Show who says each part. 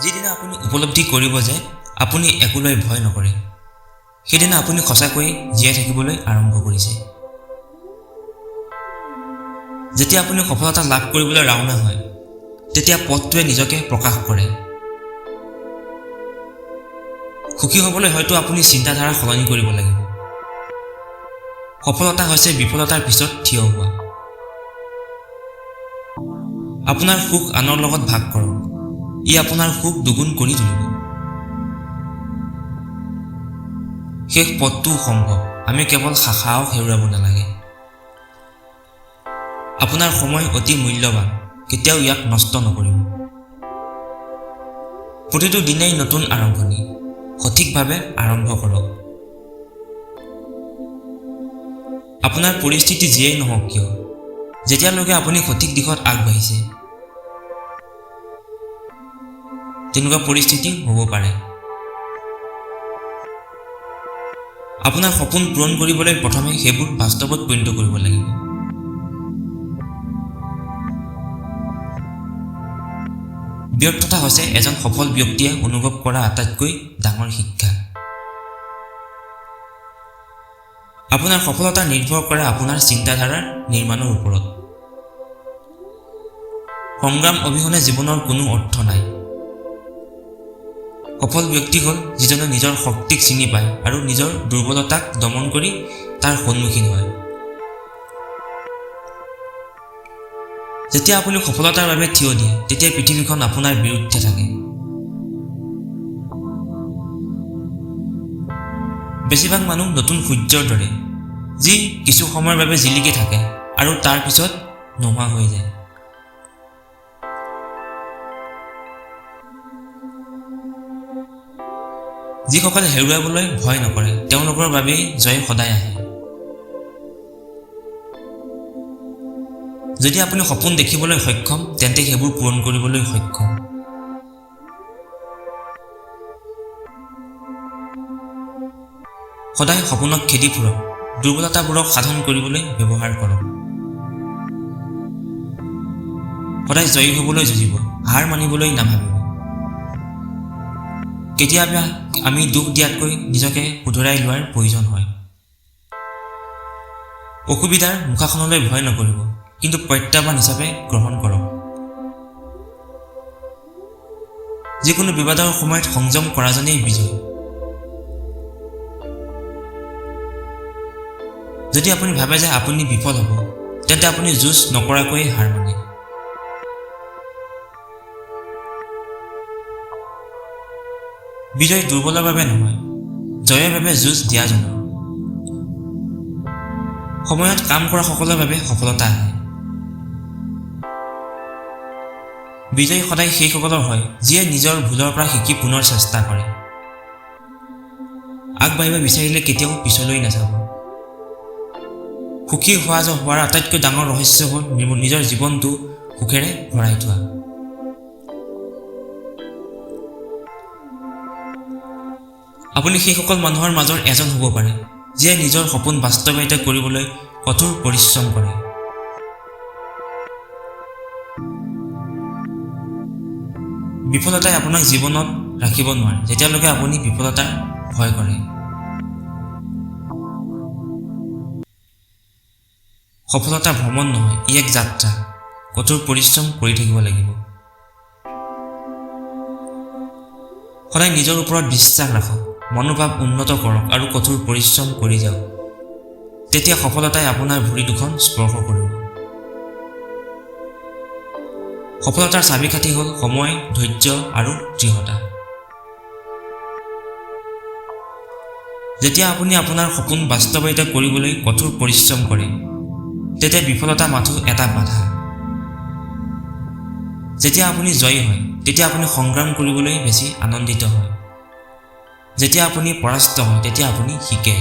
Speaker 1: যিদিনা আপুনি উপলব্ধি কৰিব যে আপুনি একোলৈ ভয় নকৰে, সেইদিনা আপুনি সঁচাকৈ জীয়াই থাকিবলৈ আৰম্ভ কৰিছে। যেতিয়া আপুনি সফলতা লাভ কৰিবলৈ ৰাওনা হয়, তেতিয়া পথটোৱে নিজকে প্ৰকাশ কৰে। সুখী হ'বলৈ হয়তো আপুনি চিন্তাধাৰা সলনি কৰিব লাগিব। সফলতা হৈছে বিফলতাৰ পিছত থিয় হোৱা। আপোনাৰ সুখ আনৰ লগত ভাগ কৰক, ই আপোনাৰ সুখ দুগুণ কৰি তুলিব। শেষ পথটোও সম্ভৱ, আমি কেৱল সাহস হেৰুৱাব নালাগে। আপোনাৰ সময় অতি মূল্যৱান, কেতিয়াও ইয়াক নষ্ট নকৰিব। প্ৰতিটো দিনেই নতুন আৰম্ভণি, সঠিকভাৱে আৰম্ভ কৰক। আপোনাৰ পৰিস্থিতি যিয়েই নহওক কিয়, যেতিয়ালৈকে আপুনি সঠিক দিশত আগবাঢ়িছে, তেনেকুৱা পৰিস্থিতি হ'ব পাৰে। আপোনাৰ সপোন পূৰণ কৰিবলৈ প্ৰথমে সেইবোৰ বাস্তৱত পৰিণত কৰিব লাগিব। ব্যৰ্থতা হৈছে এজন সফল ব্যক্তিয়ে অনুভৱ কৰা আটাইতকৈ ডাঙৰ শিক্ষা। আপোনাৰ সফলতা নিৰ্ভৰ কৰে আপোনাৰ চিন্তাধাৰাৰ নিৰ্মাণৰ ওপৰত। সংগ্ৰাম অবিহনে জীৱনৰ কোনো অৰ্থ নাই। সফল ব্যক্তি হ'ল যিজনে নিজৰ শক্তিক চিনি পায় আৰু নিজৰ দুৰ্বলতাক দমন কৰি তাৰ সন্মুখীন হয়। যেতিয়া আপুনি সফলতাৰ বাবে থিয় দিয়ে, তেতিয়া পৃথিৱীখন আপোনাৰ বিৰুদ্ধে থাকে। বেছিভাগ মানুহ নতুন সূৰ্যৰ দৰে, যি কিছু সময়ৰ বাবে জিলিকি থাকে আৰু তাৰ পিছত নোহোৱা হৈ যায়। যিসকলে হেৰুৱাবলৈ ভয় নকৰে, তেওঁলোকৰ বাবেই জয় সদায় আহে। যদি আপুনি সপোন দেখিবলৈ সক্ষম, তেন্তে সেইবোৰ পূৰণ কৰিবলৈ সক্ষম। সদায় সপোনক খেদি ফুৰক, দুৰ্বলতাবোৰক সাধন কৰিবলৈ ব্যৱহাৰ কৰক। সদায় জয়ী হ'বলৈ যুঁজিব, হাৰ মানিবলৈ নাভাবিব। কেতিয়াবা আমি দুখ দিয়াতকৈ নিজকে শুধৰাই লোৱাৰ প্ৰয়োজন হয়। অসুবিধাৰ মুখাখনলৈ ভয় নকৰিব, কিন্তু প্ৰত্যাহ্বান হিচাপে গ্ৰহণ কৰক। যিকোনো বিবাদৰ সময়ত সংযম কৰাজনেই বিজয়। যদি আপুনি ভাবে যে আপুনি বিফল হ'ব, তেন্তে আপুনি যুঁজ নকৰাকৈ হাৰ মানে। বিজয় দুৰ্বলৰ বাবে নহয়, জয়ৰ বাবে যুঁজ দিয়াজনৰ। সময়ত কাম কৰা সকলৰ বাবে সফলতা আহে। বিজয় সদায় সেইসকলৰ হয় যিয়ে নিজৰ ভুলৰ পৰা শিকি পুনৰ চেষ্টা কৰে। আগবাঢ়িব বিচাৰিলে কেতিয়াও পিছলৈ নাযাব। সুখী হোৱাৰ আটাইতকৈ ডাঙৰ ৰহস্য হ'ল নিজৰ জীৱনটো সুখেৰে ভৰাই থোৱা। আপুনি সেইসকল মানুহৰ মাজৰ এজন হ'ব পাৰে, যিয়ে নিজৰ সপোন বাস্তৱায়িত কৰিবলৈ কঠোৰ পৰিশ্ৰম কৰে। বিফলতাই আপোনাক জীৱনত ৰাখিব নোৱাৰে, যেতিয়ালৈকে আপুনি বিফলতাৰ ভয় কৰে। সফলতা ভ্ৰমণ নহয়, ই এক যাত্ৰা। কঠোৰ পৰিশ্ৰম কৰি থাকিব লাগিব। সদায় নিজৰ ওপৰত বিশ্বাস ৰাখক, মনোভাৱ উন্নত কৰক আৰু কঠোৰ পৰিশ্ৰম কৰি যাওক। তেতিয়া সফলতাই আপোনাৰ ভৰি দুখন স্পৰ্শ কৰিব। সফলতাৰ চাবিকাঠি হ'ল সময়, ধৈৰ্য আৰু দৃঢ়তা। যেতিয়া আপুনি আপোনাৰ সপোন বাস্তৱায়িত কৰিবলৈ কঠোৰ পৰিশ্ৰম কৰে, তেতিয়া বিফলতা মাথো এটা বাধা। যেতিয়া আপুনি জয়ী হয়, তেতিয়া আপুনি সংগ্ৰাম কৰিবলৈ বেছি আনন্দিত হয়। যেতিয়া আপুনি পৰাস্ত হয়, তেতিয়া আপুনি শিকে।